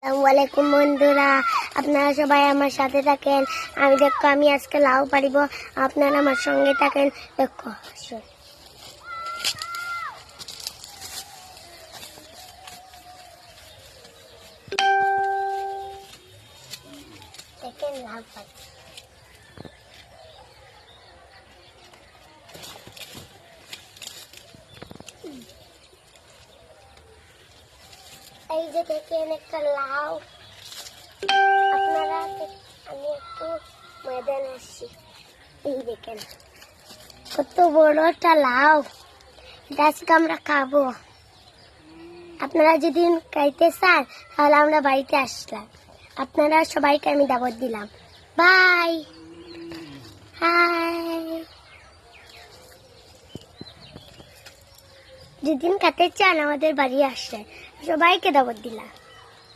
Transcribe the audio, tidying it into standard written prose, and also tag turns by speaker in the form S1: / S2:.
S1: আসসালামু আলাইকুম বন্ধুরা, আপনারা সবাই আমার সাথে থাকেন। আমি আজকে লাউ পারিব, আপনারা আমার সঙ্গে থাকেন। দেখো দেখেন লাউ পারি। এই যে দেখেন একটা লাউ। আপনারা আমি একটু ময়দানে আসছি, এই দেখেন কত বড় একটা লাউ। এটা আজকে আমরা খাবো। আপনারা যদি খাইতে চান তাহলে আমরা বাড়িতে আসলাম। আপনারা সবাইকে আমি দাওয়াত দিলাম। বাই। হাই। যেদিন খেতে চান আমাদের বাড়ি আসলে সবাইকে দাওয়াত দিলাম।